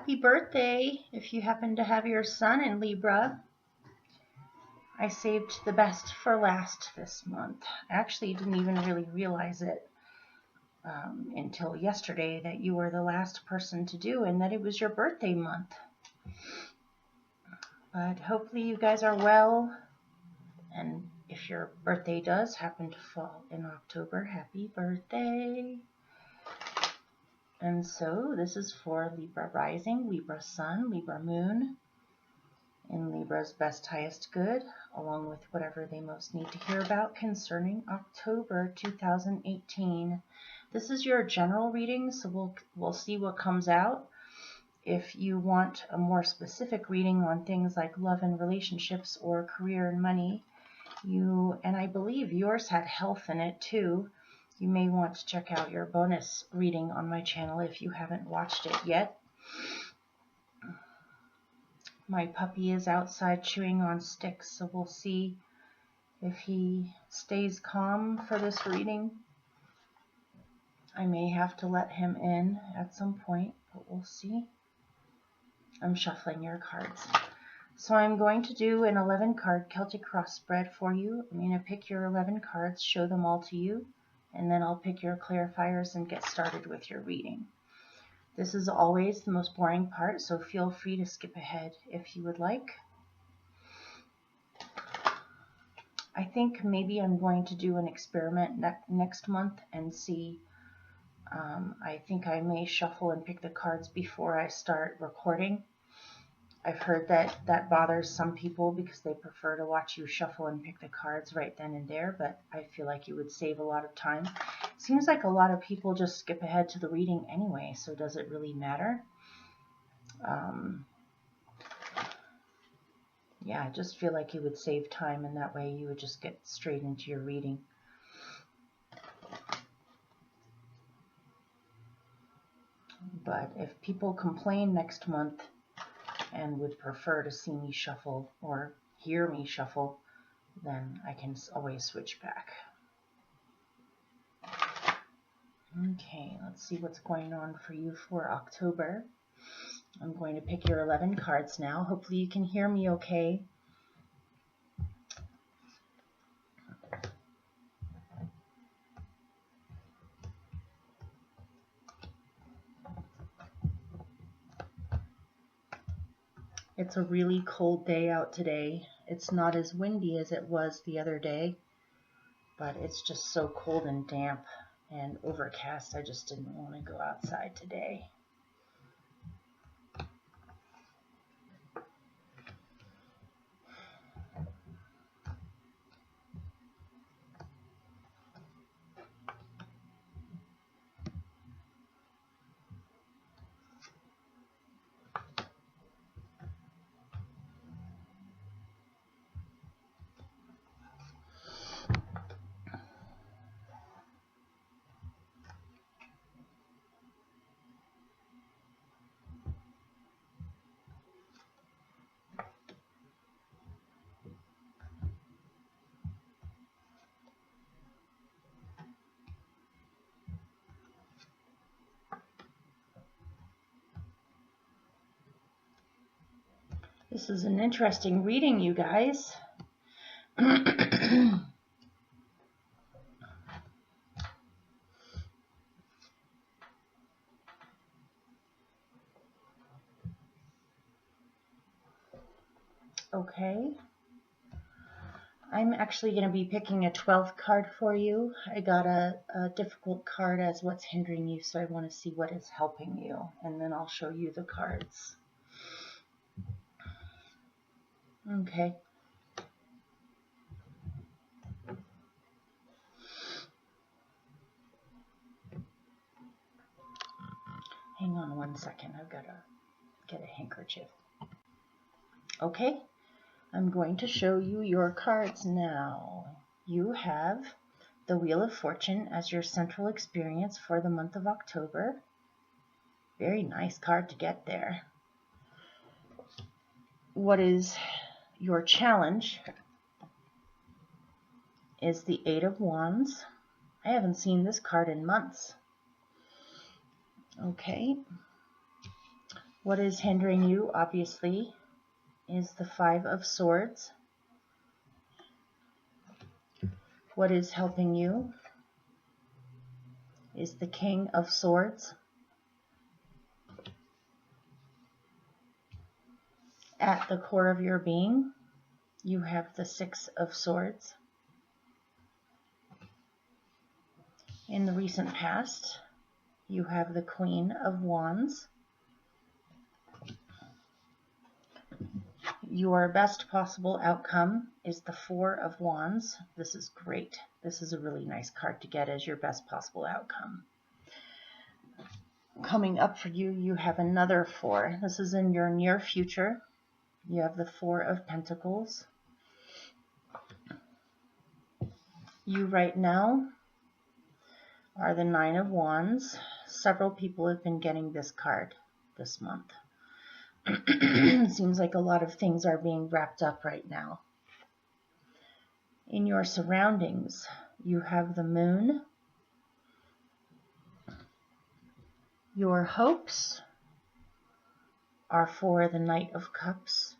happy birthday if you happen to have your sun in Libra. I saved the best for last this month. I actually didn't even really realize it until yesterday that you were the last person to do and that it was your birthday month. But hopefully you guys are well, and if your birthday does happen to fall in October, happy birthday. And so this is for Libra rising, Libra sun, Libra moon, in Libra's best, highest good, along with whatever they most need to hear about concerning October 2018. This is your general reading, so we'll see what comes out. If you want a more specific reading on things like love and relationships or career and money, and I believe yours had health in it too, you may want to check out your bonus reading on my channel if you haven't watched it yet. My puppy is outside chewing on sticks, so we'll see if he stays calm for this reading. I may have to let him in at some point, but we'll see. I'm shuffling your cards. So I'm going to do an 11 card Celtic cross spread for you. I'm going to pick your 11 cards, show them all to you, and then I'll pick your clarifiers and get started with your reading. This is always the most boring part, so feel free to skip ahead if you would like. I think maybe I'm going to do an experiment next month and see. I think I may shuffle and pick the cards before I start recording. I've heard that bothers some people because they prefer to watch you shuffle and pick the cards right then and there, but I feel like you would save a lot of time. Seems like a lot of people just skip ahead to the reading anyway, so does it really matter? Yeah, I just feel like you would save time, and that way you would just get straight into your reading. But if people complain next month and would prefer to see me shuffle or hear me shuffle, then I can always switch back. Okay, let's see what's going on for you for October. I'm going to pick your 11 cards now. Hopefully you can hear me okay. It's a really cold day out today. It's not as windy as it was the other day, but it's just so cold and damp and overcast. I just didn't want to go outside today. This is an interesting reading, you guys. Okay. I'm actually going to be picking a 12th card for you. I got a difficult card as what's hindering you, so I want to see what is helping you, and then I'll show you the cards. Okay. Hang on one second. I've got to get a handkerchief. Okay. I'm going to show you your cards now. You have the Wheel of Fortune as your central experience for the month of October. Very nice card to get there. What is your challenge is the Eight of Wands. I haven't seen this card in months. Okay. What is hindering you, obviously, is the Five of Swords. What is helping you is the King of Swords. At the core of your being, you have the Six of Swords. In the recent past, you have the Queen of Wands. Your best possible outcome is the Four of Wands. This is great. This is a really nice card to get as your best possible outcome. Coming up for you, you have another four. This is in your near future. You have the Four of Pentacles. You right now are the Nine of Wands. Several people have been getting this card this month. It seems like a lot of things are being wrapped up right now. In your surroundings, you have the Moon. Your hopes are for the Knight of Cups.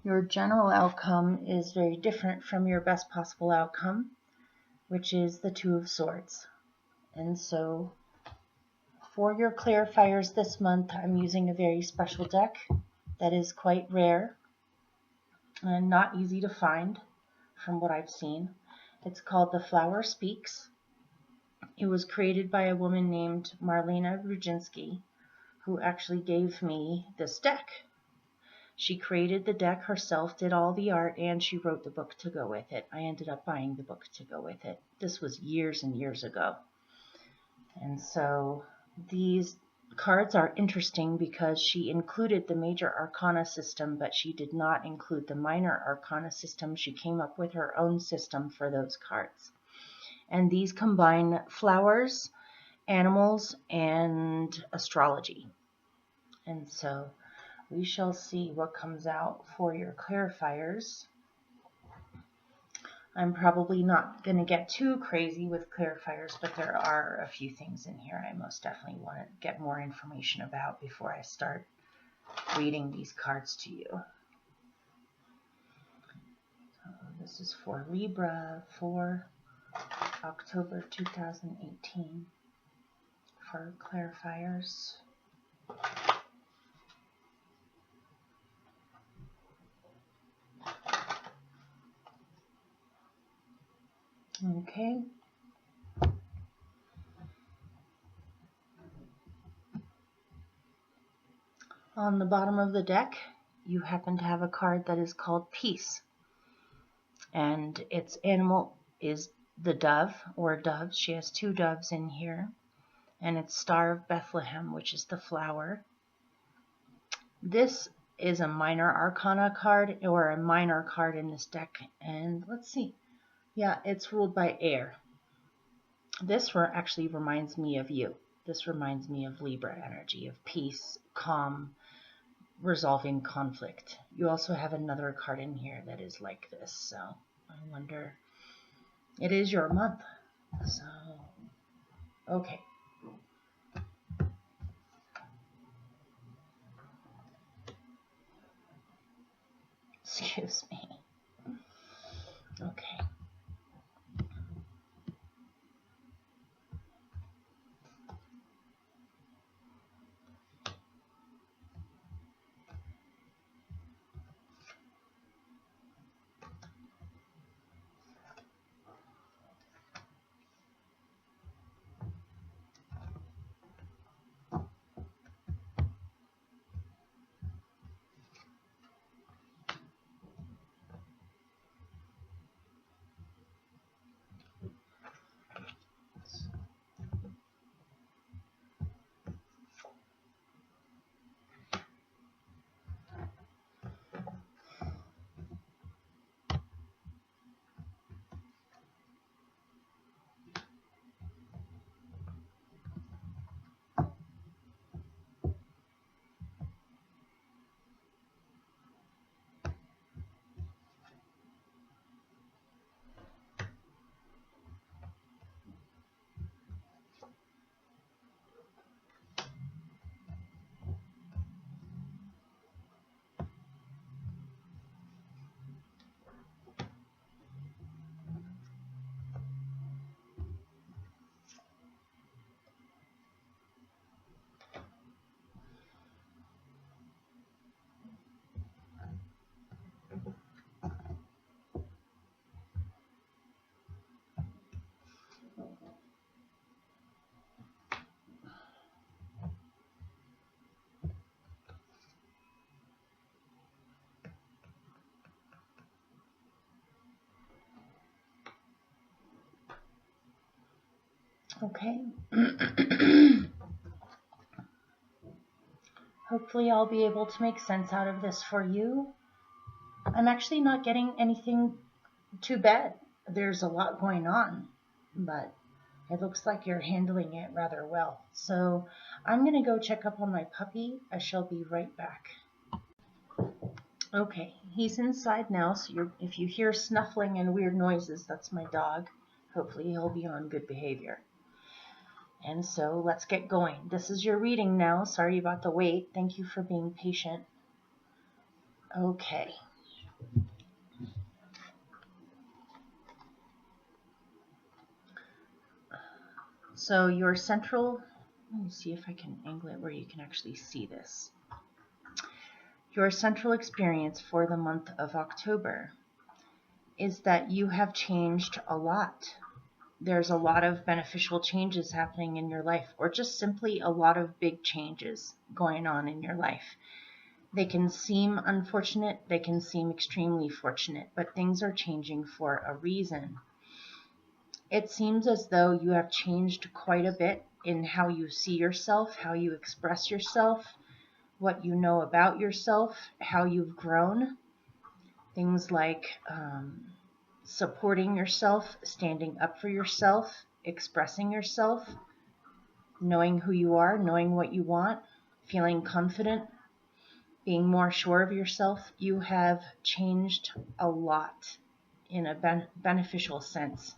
Your general outcome is very different from your best possible outcome, which is the Two of Swords. And so for your clarifiers this month, I'm using a very special deck that is quite rare and not easy to find from what I've seen. It's called The Flower Speaks. It was created by a woman named Marlena Rudzinski, who actually gave me this deck. She created the deck herself, did all the art, and she wrote the book to go with it. I ended up buying the book to go with it. This was years and years ago. And so these cards are interesting because she included the major arcana system, but she did not include the minor arcana system. She came up with her own system for those cards. And these combine flowers, animals, and astrology. And so we shall see what comes out for your clarifiers. I'm probably not going to get too crazy with clarifiers, but there are a few things in here I most definitely want to get more information about before I start reading these cards to you. So this is for Libra for October 2018 for clarifiers. Okay. On the bottom of the deck, you happen to have a card that is called Peace. And its animal is the dove, or doves. She has two doves in here. And it's Star of Bethlehem, which is the flower. This is a minor arcana card, or a minor card in this deck. And let's see. Yeah, it's ruled by air. This actually reminds me of you. This reminds me of Libra energy, of peace, calm, resolving conflict. You also have another card in here that is like this, so I wonder. It is your month, so okay. Excuse me. Okay. Okay. Hopefully I'll be able to make sense out of this for you. I'm actually not getting anything too bad. There's a lot going on, but it looks like you're handling it rather well. So I'm going to go check up on my puppy. I shall be right back. Okay, he's inside now, so if you hear snuffling and weird noises, that's my dog. Hopefully he'll be on good behavior. And so let's get going. This is your reading now. Sorry about the wait. Thank you for being patient. Okay. So your central, let me see if I can angle it where you can actually see this. Your central experience for the month of October is that you have changed a lot. There's a lot of beneficial changes happening in your life, or just simply a lot of big changes going on in your life. They can seem unfortunate, they can seem extremely fortunate, but things are changing for a reason. It seems as though you have changed quite a bit in how you see yourself, how you express yourself, what you know about yourself, how you've grown. Things like supporting yourself, standing up for yourself, expressing yourself, knowing who you are, knowing what you want, feeling confident, being more sure of yourself. You have changed a lot in a beneficial sense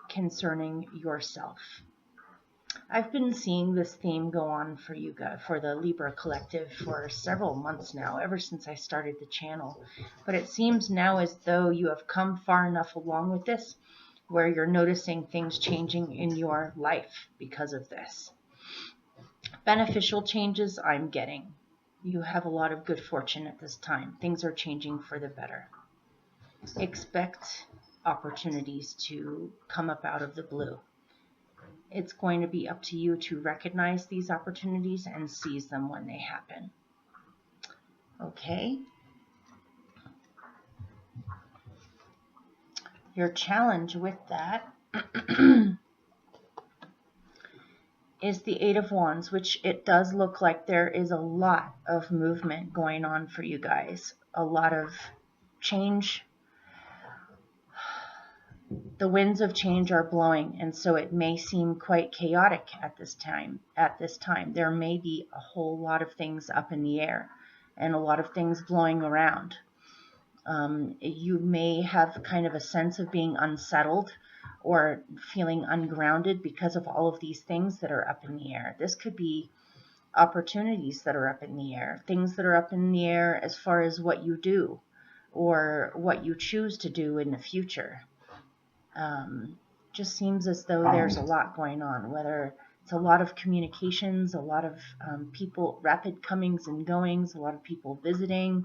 concerning yourself. I've been seeing this theme go on for you guys, for the Libra collective, for several months now, ever since I started the channel. But it seems now as though you have come far enough along with this where you're noticing things changing in your life because of this. Beneficial changes I'm getting. You have a lot of good fortune at this time. Things are changing for the better. Expect opportunities to come up out of the blue. It's going to be up to you to recognize these opportunities and seize them when they happen. Okay? Your challenge with that is the Eight of Wands, which it does look like there is a lot of movement going on for you guys. A lot of change. The winds of change are blowing, and so it may seem quite chaotic at this time. There may be a whole lot of things up in the air and a lot of things blowing around. You may have kind of a sense of being unsettled or feeling ungrounded because of all of these things that are up in the air. This could be opportunities that are up in the air, things that are up in the air as far as what you do or what you choose to do in the future. Just seems as though there's a lot going on, whether it's a lot of communications, a lot of people, rapid comings and goings, a lot of people visiting,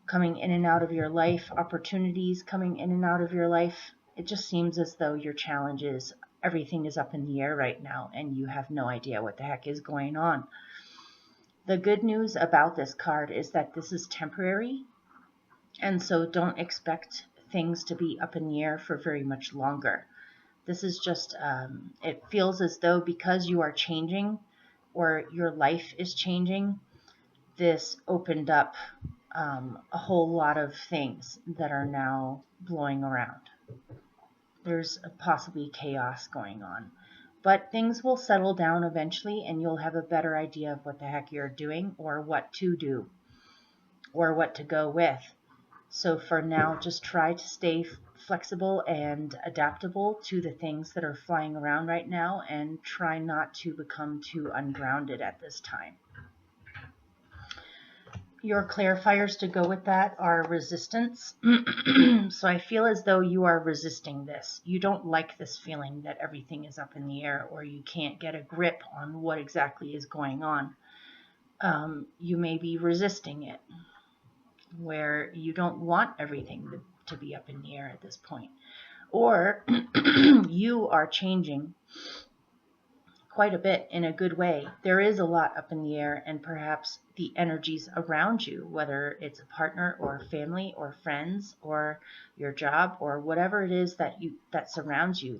coming in and out of your life, opportunities coming in and out of your life. It just seems as though your challenge is everything is up in the air right now and you have no idea what the heck is going on. The good news about this card is that this is temporary, and so don't expect things to be up in the air for very much longer. This is just, it feels as though because you are changing or your life is changing, this opened up a whole lot of things that are now blowing around. There's possibly chaos going on. But things will settle down eventually and you'll have a better idea of what the heck you're doing or what to do or what to go with. So for now, just try to stay flexible and adaptable to the things that are flying around right now and try not to become too ungrounded at this time. Your clarifiers to go with that are resistance. So I feel as though you are resisting this. You don't like this feeling that everything is up in the air or you can't get a grip on what exactly is going on. You may be resisting it, where you don't want everything to be up in the air at this point. Or you are changing quite a bit in a good way. There is a lot up in the air, and perhaps the energies around you, whether it's a partner or family or friends or your job or whatever it is that surrounds you,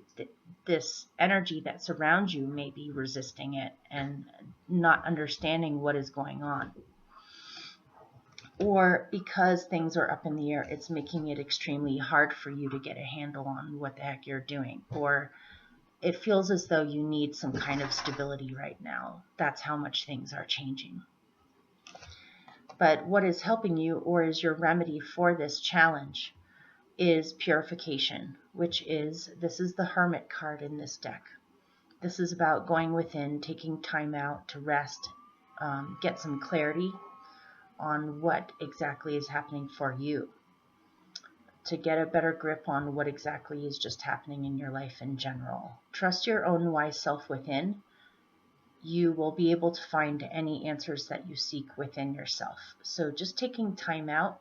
this energy that surrounds you may be resisting it and not understanding what is going on. Or because things are up in the air, it's making it extremely hard for you to get a handle on what the heck you're doing. Or it feels as though you need some kind of stability right now. That's how much things are changing. But what is helping you, or is your remedy for this challenge, is purification, which is, this is the Hermit card in this deck. This is about going within, taking time out to rest, get some clarity on what exactly is happening for you, to get a better grip on what exactly is just happening in your life in general. Trust your own wise self within. You will be able to find any answers that you seek within yourself. So just taking time out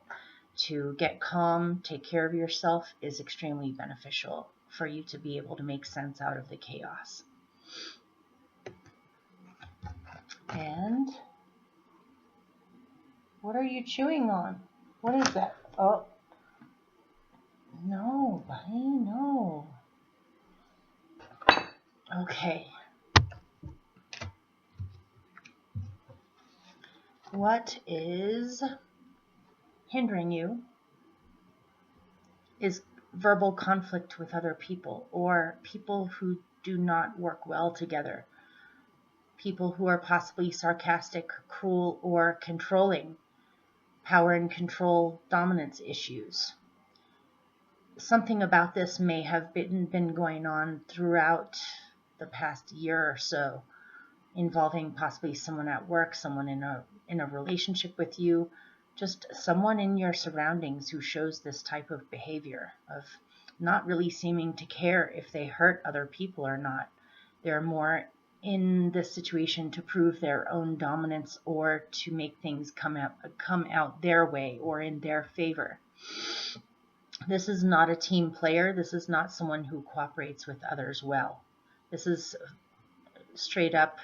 to get calm, take care of yourself is extremely beneficial for you to be able to make sense out of the chaos. And what are you chewing on? What is that? Oh, no, buddy, no. Okay. What is hindering you is verbal conflict with other people, or people who do not work well together. People who are possibly sarcastic, cruel, or controlling. Power and control dominance issues. Something about this may have been going on throughout the past year or so, involving possibly someone at work, someone in a relationship with you, just someone in your surroundings who shows this type of behavior of not really seeming to care if they hurt other people or not. They're more in this situation to prove their own dominance or to make things come out their way or in their favor. This is not a team player. This is not someone who cooperates with others well. This is straight up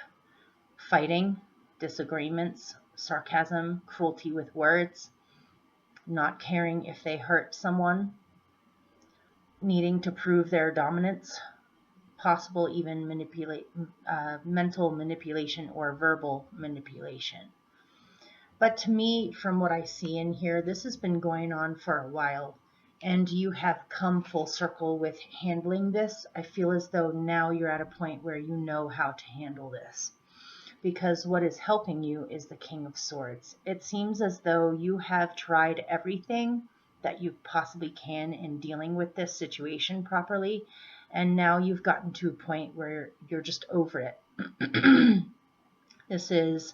fighting, disagreements, sarcasm, cruelty with words, not caring if they hurt someone, needing to prove their dominance, possible even mental manipulation or verbal manipulation. But to me, from what I see in here, this has been going on for a while, and you have come full circle with handling this. I feel as though now you're at a point where you know how to handle this, because what is helping you is the King of Swords. It seems as though you have tried everything that you possibly can in dealing with this situation properly, and now you've gotten to a point where you're just over it. This is,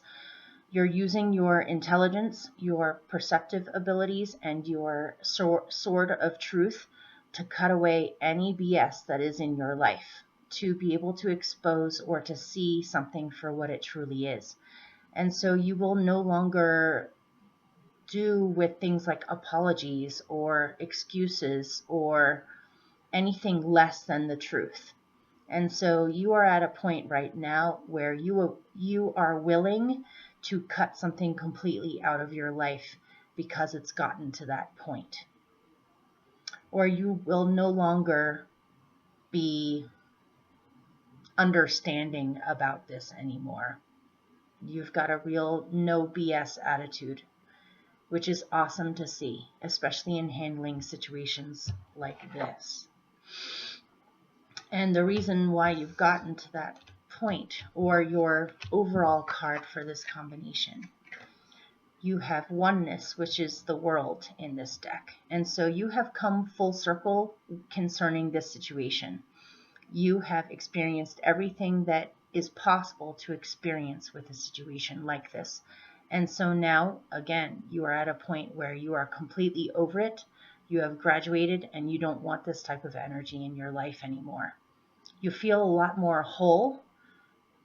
you're using your intelligence, your perceptive abilities, and your sword of truth to cut away any BS that is in your life, to be able to expose or to see something for what it truly is. And so you will no longer do with things like apologies or excuses or anything less than the truth. And so you are at a point right now where you are willing to cut something completely out of your life because it's gotten to that point. Or you will no longer be understanding about this anymore. You've got a real no BS attitude, which is awesome to see, especially in handling situations like this. And the reason why you've gotten to that point, or your overall card for this combination, you have oneness, which is the world in this deck. And so you have come full circle concerning this situation. You have experienced everything that is possible to experience with a situation like this. And so now, again, you are at a point where you are completely over it. You have graduated and you don't want this type of energy in your life anymore. You feel a lot more whole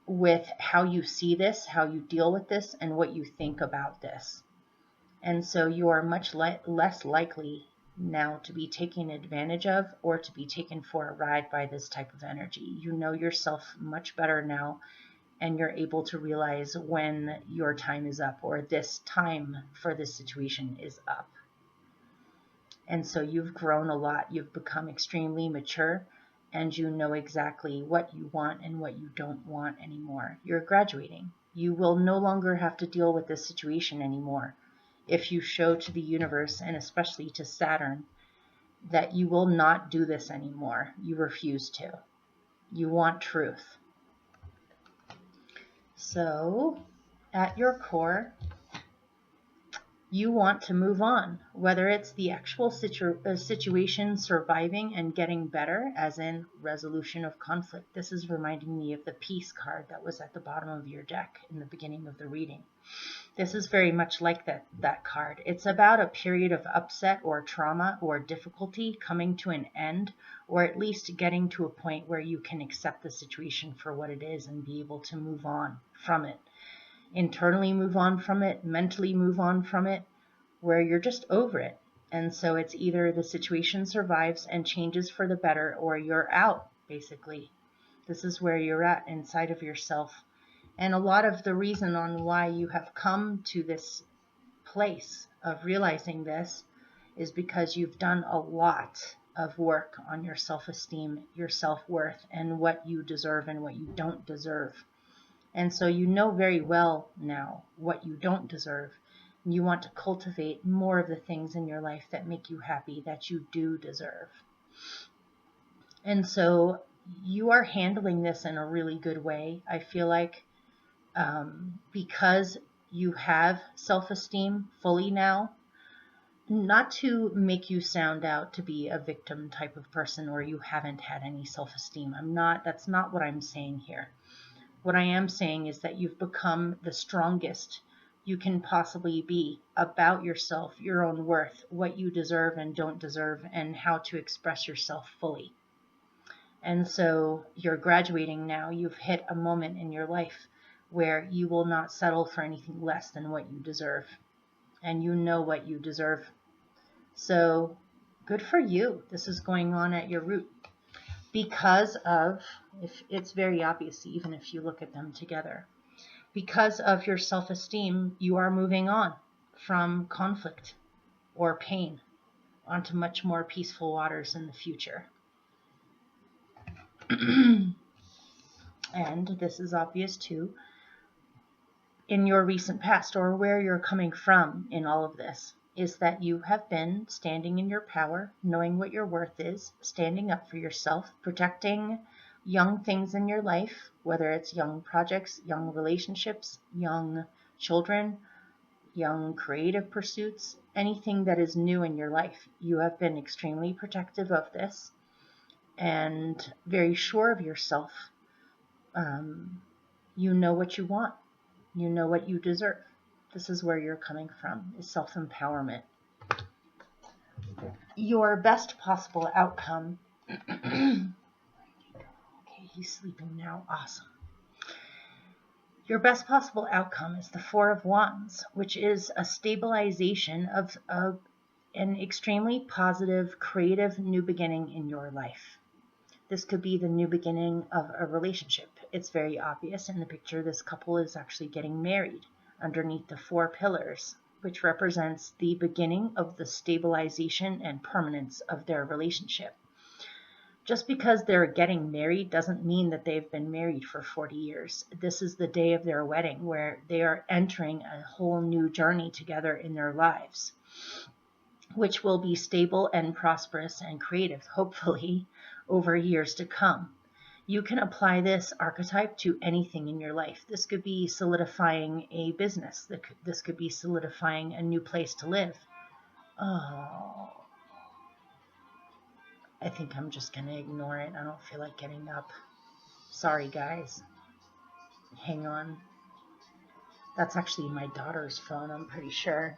with how you see this, how you deal with this, and what you think about this. And so you are much less likely now to be taken advantage of or to be taken for a ride by this type of energy. You know yourself much better now, and you're able to realize when your time is up or this time for this situation is up. And so you've grown a lot. You've become extremely mature, and you know exactly what you want and what you don't want anymore. You're graduating. You will no longer have to deal with this situation anymore. If you show to the universe, and especially to Saturn, that you will not do this anymore, you refuse to. You want truth. So, at your core, you want to move on, whether it's the actual situation surviving and getting better, as in resolution of conflict. This is reminding me of the peace card that was at the bottom of your deck in the beginning of the reading. This is very much like that card. It's about a period of upset or trauma or difficulty coming to an end, or at least getting to a point where you can accept the situation for what it is and be able to move on from it. Internally move on from it, mentally move on from it, where you're just over it. And so it's either the situation survives and changes for the better, or you're out, basically. This is where you're at inside of yourself. And a lot of the reason on why you have come to this place of realizing this is because you've done a lot of work on your self-esteem, your self-worth, and what you deserve and what you don't deserve. And so you know very well now what you don't deserve. You want to cultivate more of the things in your life that make you happy, that you do deserve. And so you are handling this in a really good way. I feel like because you have self-esteem fully now, not to make you sound out to be a victim type of person or you haven't had any self-esteem. That's not what I'm saying here. What I am saying is that you've become the strongest you can possibly be about yourself, your own worth, what you deserve and don't deserve, and how to express yourself fully. And so you're graduating now. You've hit a moment in your life where you will not settle for anything less than what you deserve. And you know what you deserve. So good for you. This is going on at your root. Because of, if it's very obvious even if you look at them together, because of your self-esteem, you are moving on from conflict or pain onto much more peaceful waters in the future. And this is obvious too in your recent past, or where you're coming from in all of this, is that you have been standing in your power, knowing what your worth is, standing up for yourself, protecting young things in your life, whether it's young projects, young relationships, young children, young creative pursuits, anything that is new in your life. You have been extremely protective of this and very sure of yourself. You know what you want. You know what you deserve. This is where you're coming from, is self-empowerment. Your best possible outcome. Okay, he's sleeping now. Awesome. Your best possible outcome is the Four of Wands, which is a stabilization of an extremely positive, creative new beginning in your life. This could be the new beginning of a relationship. It's very obvious in the picture. This couple is actually getting married underneath the 4 pillars, which represents the beginning of the stabilization and permanence of their relationship. Just because they're getting married doesn't mean that they've been married for 40 years. This is the day of their wedding where they are entering a whole new journey together in their lives, which will be stable and prosperous and creative, hopefully, over years to come. You can apply this archetype to anything in your life. This could be solidifying a business. This could be solidifying a new place to live. Oh, I think I'm just going to ignore it. I don't feel like getting up. Sorry, guys. Hang on. That's actually my daughter's phone, I'm pretty sure.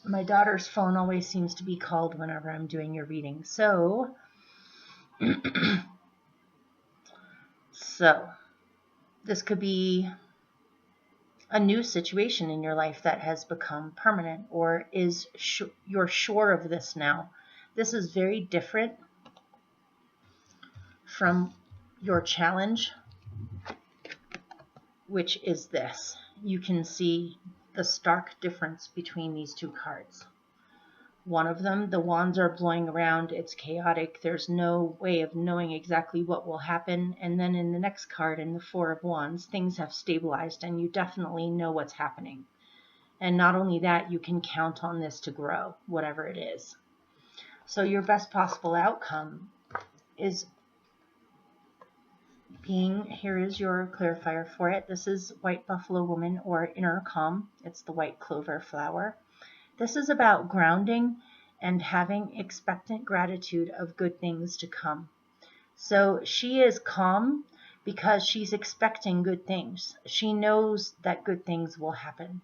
My daughter's phone always seems to be called whenever I'm doing your reading. So this could be a new situation in your life that has become permanent, or is you're sure of this now. This is very different from your challenge which is this. You can see the stark difference between these two cards. One of them, the wands are blowing around, it's chaotic, there's no way of knowing exactly what will happen. And then in the next card, in the Four of Wands, things have stabilized and you definitely know what's happening. And not only that, you can count on this to grow, whatever it is. So your best possible outcome is being, here is your clarifier for it. This is White Buffalo Woman, or Inner Calm. It's the white clover flower. This is about grounding and having expectant gratitude of good things to come. So she is calm because she's expecting good things. She knows that good things will happen.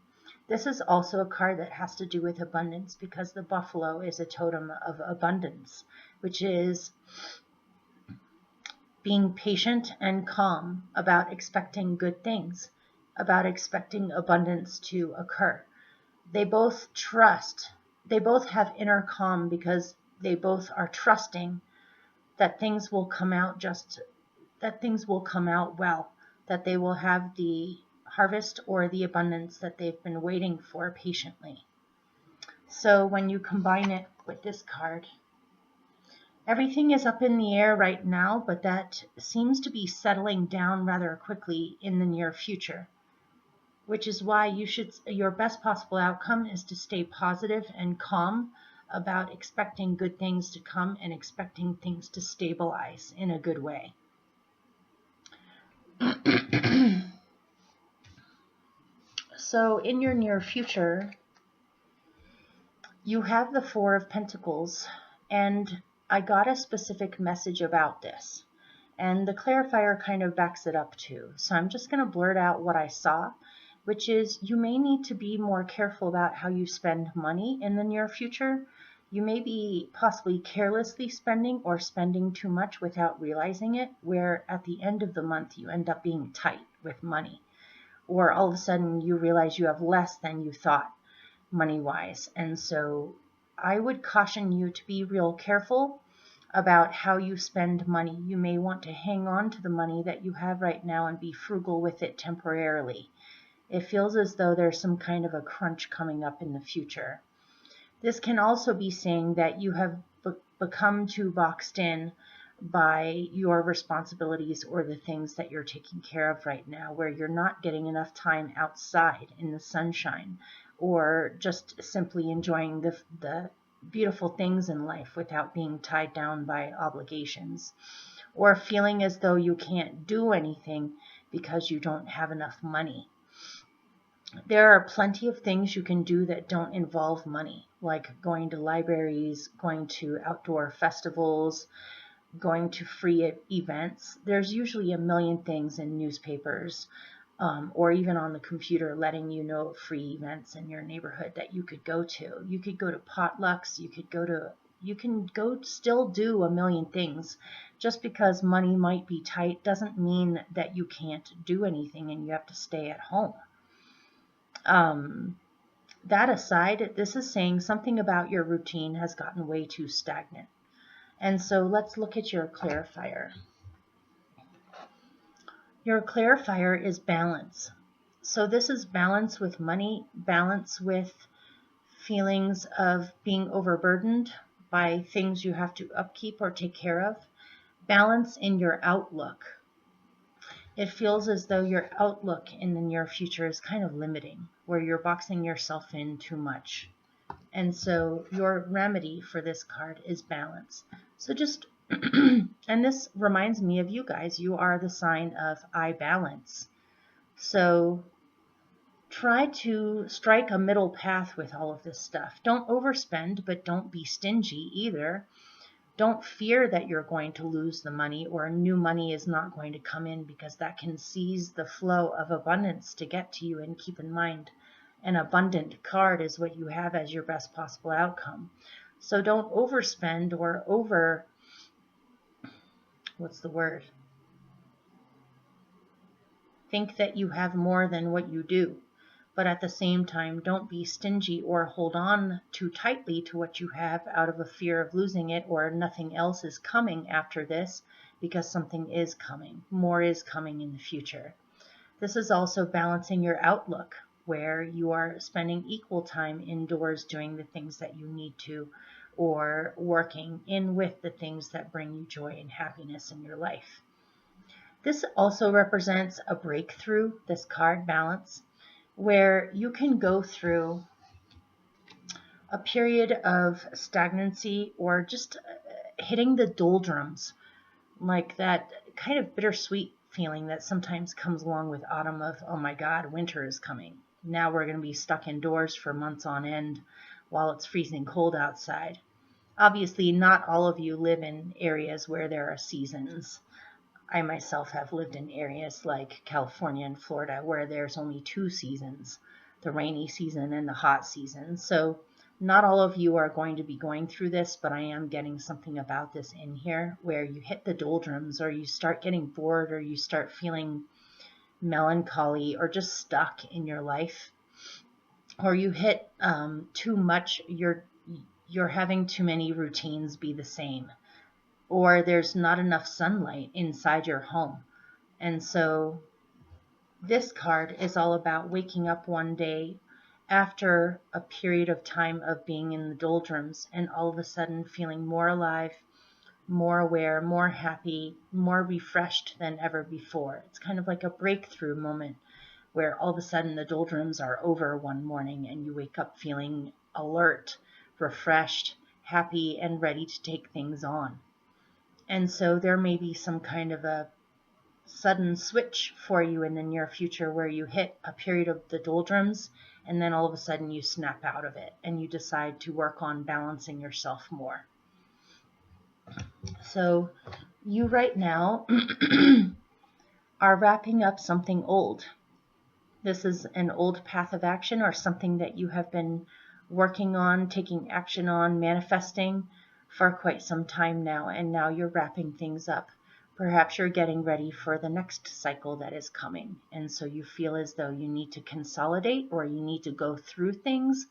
This is also a card that has to do with abundance, because the buffalo is a totem of abundance, which is being patient and calm about expecting good things, about expecting abundance to occur. They both trust, they both have inner calm because they both are trusting that things will come out well, that they will have the harvest or the abundance that they've been waiting for patiently. So when you combine it with this card, everything is up in the air right now, but that seems to be settling down rather quickly in the near future, which is why your best possible outcome is to stay positive and calm about expecting good things to come and expecting things to stabilize in a good way. So in your near future, you have the Four of Pentacles, and I got a specific message about this, and the clarifier kind of backs it up too. So I'm just going to blurt out what I saw, which is you may need to be more careful about how you spend money in the near future. You may be possibly carelessly spending or spending too much without realizing it, where at the end of the month you end up being tight with money, or all of a sudden you realize you have less than you thought money-wise. And so I would caution you to be real careful about how you spend money. You may want to hang on to the money that you have right now and be frugal with it temporarily. It feels as though there's some kind of a crunch coming up in the future. This can also be saying that you have become too boxed in by your responsibilities or the things that you're taking care of right now, where you're not getting enough time outside in the sunshine, or just simply enjoying the beautiful things in life without being tied down by obligations, or feeling as though you can't do anything because you don't have enough money. There are plenty of things you can do that don't involve money, like going to libraries, going to outdoor festivals, going to free events. There's usually a million things in newspapers or even on the computer letting you know of free events in your neighborhood that you could go to. You could go to potlucks, you can go still do a million things. Just because money might be tight doesn't mean that you can't do anything and you have to stay at home. That aside, this is saying something about your routine has gotten way too stagnant. And so let's look at your clarifier. Your clarifier is balance. So this is balance with money, balance with feelings of being overburdened by things you have to upkeep or take care of, balance in your outlook. It feels as though your outlook in the near future is kind of limiting, where you're boxing yourself in too much. And so your remedy for this card is balance. So just, and this reminds me of you guys, you are the sign of I balance. So try to strike a middle path with all of this stuff. Don't overspend, but don't be stingy either. Don't fear that you're going to lose the money or new money is not going to come in, because that can seize the flow of abundance to get to you. And keep in mind, an abundant card is what you have as your best possible outcome. So don't overspend or think that you have more than what you do. But at the same time, don't be stingy or hold on too tightly to what you have out of a fear of losing it, or nothing else is coming after this, because something is coming. More is coming in the future. This is also balancing your outlook, where you are spending equal time indoors doing the things that you need to, or working in with the things that bring you joy and happiness in your life. This also represents a breakthrough, this card balance, where you can go through a period of stagnancy or just hitting the doldrums, like that kind of bittersweet feeling that sometimes comes along with autumn of, oh my God, winter is coming. Now we're going to be stuck indoors for months on end while it's freezing cold outside. Obviously, not all of you live in areas where there are seasons. I myself have lived in areas like California and Florida where there's only two seasons, the rainy season and the hot season. So not all of you are going to be going through this, but I am getting something about this in here where you hit the doldrums, or you start getting bored, or you start feeling melancholy or just stuck in your life, or you hit too much, you're having too many routines be the same, or there's not enough sunlight inside your home. And so this card is all about waking up one day after a period of time of being in the doldrums and all of a sudden feeling more alive, more aware, more happy, more refreshed than ever before. It's kind of like a breakthrough moment where all of a sudden the doldrums are over one morning and you wake up feeling alert, refreshed, happy, and ready to take things on. And so there may be some kind of a sudden switch for you in the near future where you hit a period of the doldrums and then all of a sudden you snap out of it and you decide to work on balancing yourself more. So you right now are wrapping up something old. This is an old path of action or something that you have been working on, taking action on, manifesting for quite some time now, and now you're wrapping things up. Perhaps you're getting ready for the next cycle that is coming, and so you feel as though you need to consolidate, or you need to go through things,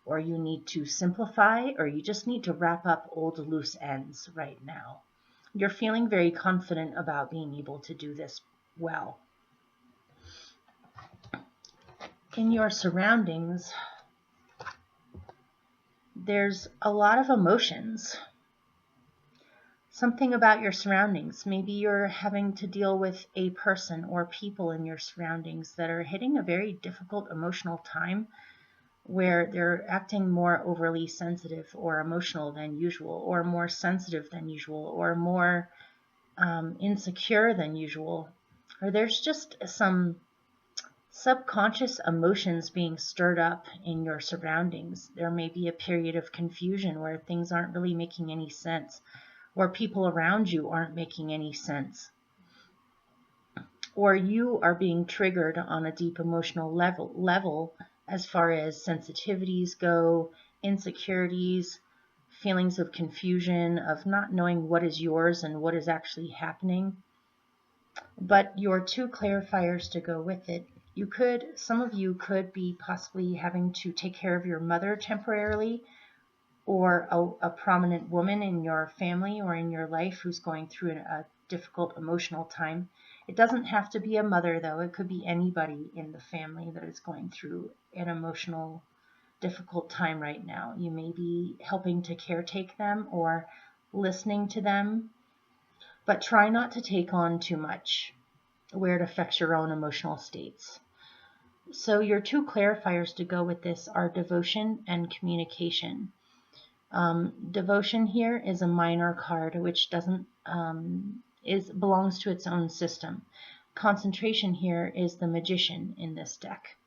or you need to simplify, or you just need to wrap up old loose ends right now. You're feeling very confident about being able to do this well. In your surroundings, there's a lot of emotions. Something about your surroundings. Maybe you're having to deal with a person or people in your surroundings that are hitting a very difficult emotional time where they're acting more overly sensitive or emotional than usual, or more sensitive than usual, or more insecure than usual. Or there's just some subconscious emotions being stirred up in your surroundings. There may be a period of confusion where things aren't really making any sense, or people around you aren't making any sense, or you are being triggered on a deep emotional level as far as sensitivities go, insecurities, feelings of confusion, of not knowing what is yours and what is actually happening. But your two clarifiers to go with it. Some of you could be possibly having to take care of your mother temporarily, or a prominent woman in your family or in your life who's going through a difficult emotional time. It doesn't have to be a mother, though. It could be anybody in the family that is going through an emotional, difficult time right now. You may be helping to caretake them or listening to them, but try not to take on too much where it affects your own emotional states. So your two clarifiers to go with this are devotion and communication. Devotion here is a minor card, which belongs to its own system. Concentration here is the magician in this deck.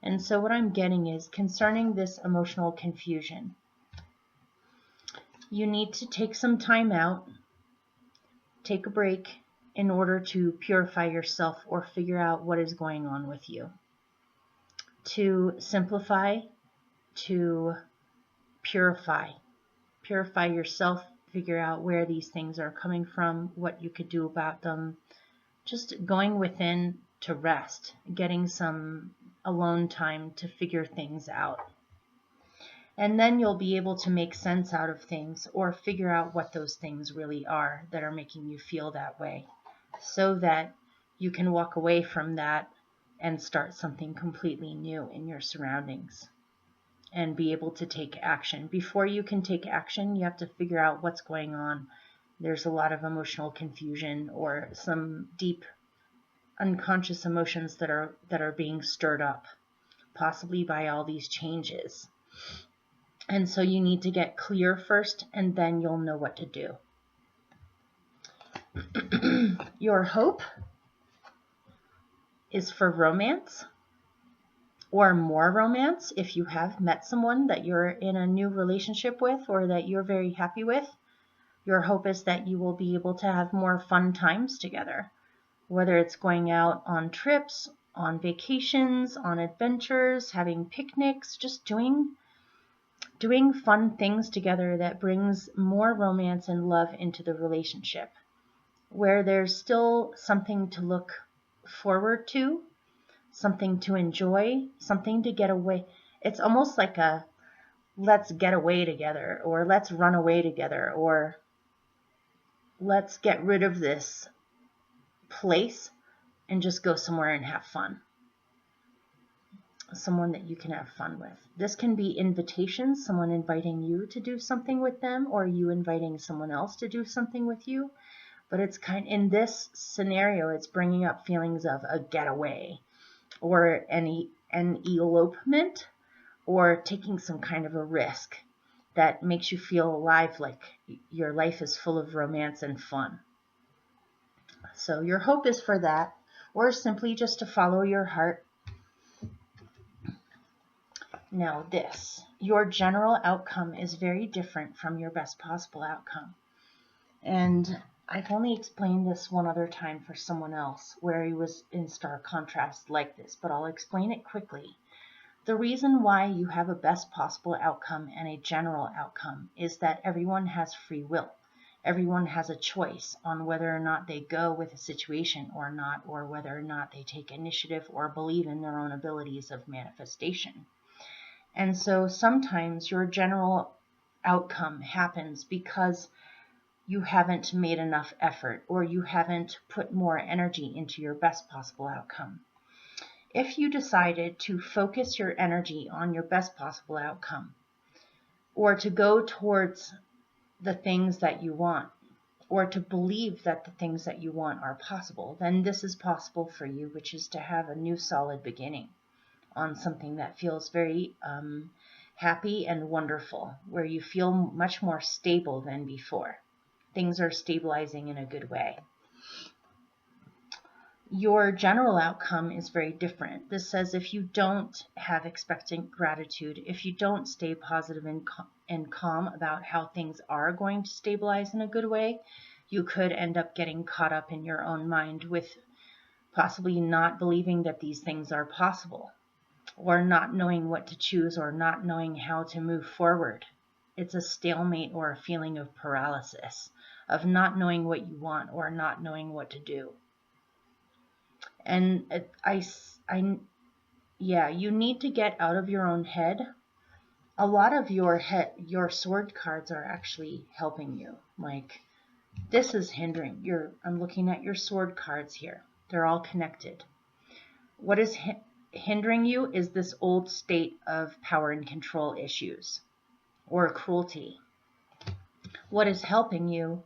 And so what I'm getting is concerning this emotional confusion. You need to take some time out, take a break in order to purify yourself or figure out what is going on with you. To simplify, to purify yourself, figure out where these things are coming from, what you could do about them, just going within to rest, getting some alone time to figure things out. And then you'll be able to make sense out of things or figure out what those things really are that are making you feel that way, so that you can walk away from that and start something completely new in your surroundings and be able to take action. Before you can take action, you have to figure out what's going on. There's a lot of emotional confusion or some deep unconscious emotions that are being stirred up, possibly by all these changes. And so you need to get clear first, and then you'll know what to do. Your hope is for romance or more romance if you have met someone that you're in a new relationship with or that you're very happy with. Your hope is that you will be able to have more fun times together, whether it's going out on trips, on vacations, on adventures, having picnics, just doing fun things together that brings more romance and love into the relationship, where there's still something to look forward to, something to enjoy, something to get away. It's almost like a let's get away together, or let's run away together, or let's get rid of this place and just go somewhere and have fun. Someone that you can have fun with. This can be invitations, someone inviting you to do something with them, or you inviting someone else to do something with you. But it's in this scenario, it's bringing up feelings of a getaway, or an elopement, or taking some kind of a risk that makes you feel alive, like your life is full of romance and fun. So your hope is for that, or simply just to follow your heart. Now this, your general outcome is very different from your best possible outcome. And I've only explained this one other time for someone else where he was in stark contrast like this, but I'll explain it quickly. The reason why you have a best possible outcome and a general outcome is that everyone has free will. Everyone has a choice on whether or not they go with a situation or not, or whether or not they take initiative or believe in their own abilities of manifestation. And so sometimes your general outcome happens because you haven't made enough effort, or you haven't put more energy into your best possible outcome. If you decided to focus your energy on your best possible outcome, or to go towards the things that you want, or to believe that the things that you want are possible, then this is possible for you, which is to have a new solid beginning on something that feels very happy and wonderful, where you feel much more stable than before. Things are stabilizing in a good way. Your general outcome is very different. This says if you don't have expectant gratitude, if you don't stay positive and calm about how things are going to stabilize in a good way, you could end up getting caught up in your own mind with possibly not believing that these things are possible, or not knowing what to choose, or not knowing how to move forward. It's a stalemate or a feeling of paralysis, of not knowing what you want or not knowing what to do. And you need to get out of your own head. A lot of your sword cards are actually helping you. Like, this is hindering. I'm looking at your sword cards here. They're all connected. What is hindering you is this old state of power and control issues or cruelty. What is helping you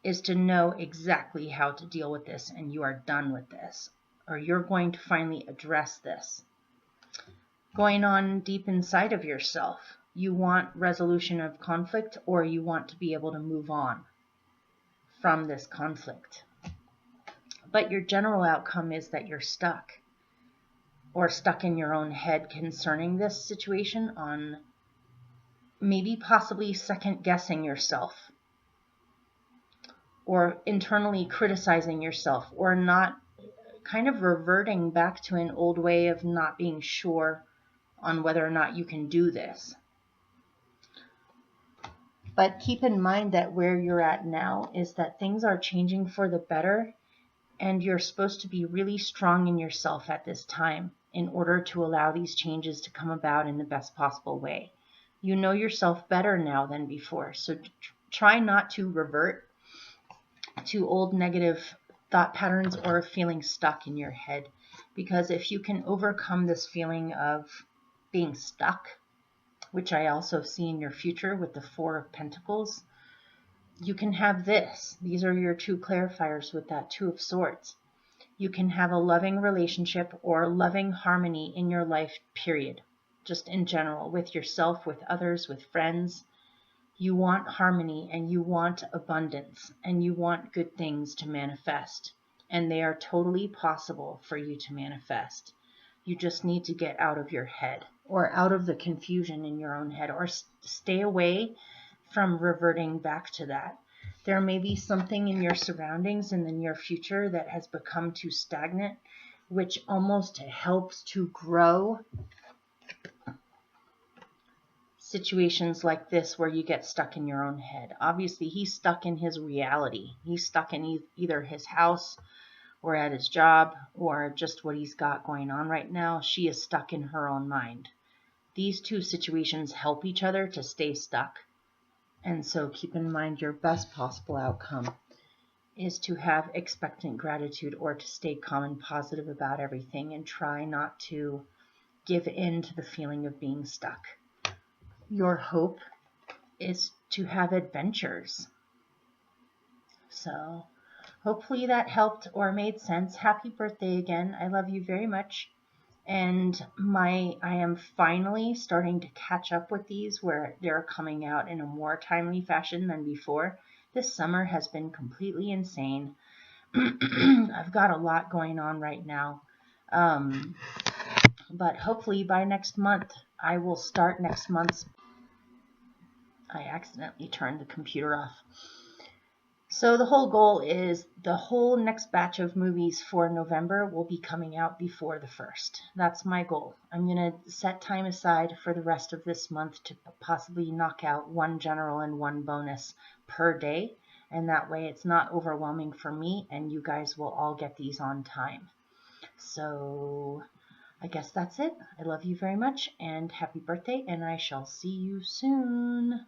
is to know exactly how to deal with this, and you are done with this, or you're going to finally address this. Going on deep inside of yourself, you want resolution of conflict, or you want to be able to move on from this conflict. But your general outcome is that you're stuck, or stuck in your own head concerning this situation, on maybe possibly second guessing yourself, or internally criticizing yourself, or not kind of reverting back to an old way of not being sure on whether or not you can do this. But keep in mind that where you're at now is that things are changing for the better, and you're supposed to be really strong in yourself at this time in order to allow these changes to come about in the best possible way. You know yourself better now than before, so try not to revert to old negative thought patterns or feeling stuck in your head, Because if you can overcome this feeling of being stuck, which I also see in your future with the Four of Pentacles, you can have this. These are your two clarifiers with that Two of Swords. You can have a loving relationship or loving harmony in your life, period. Just in general, with yourself, with others, with friends. You want harmony and you want abundance and you want good things to manifest. And they are totally possible for you to manifest. You just need to get out of your head or out of the confusion in your own head, or stay away from reverting back to that. There may be something in your surroundings in the near future that has become too stagnant, which almost helps to grow situations like this where you get stuck in your own head. Obviously, he's stuck in his reality. He's stuck in either his house or at his job or just what he's got going on right now. She is stuck in her own mind. These two situations help each other to stay stuck. And so keep in mind your best possible outcome is to have expectant gratitude or to stay calm and positive about everything and try not to give in to the feeling of being stuck. Your hope is to have adventures. So hopefully that helped or made sense. Happy birthday again. I love you very much. And I am finally starting to catch up with these where they're coming out in a more timely fashion than before. This summer has been completely insane. I've got a lot going on right now. But hopefully by next month, I will start next month's... I accidentally turned the computer off. So the whole goal is the whole next batch of movies for November will be coming out before the 1st. That's my goal. I'm going to set time aside for the rest of this month to possibly knock out one general and one bonus per day. And that way it's not overwhelming for me and you guys will all get these on time. So I guess that's it. I love you very much and happy birthday, and I shall see you soon.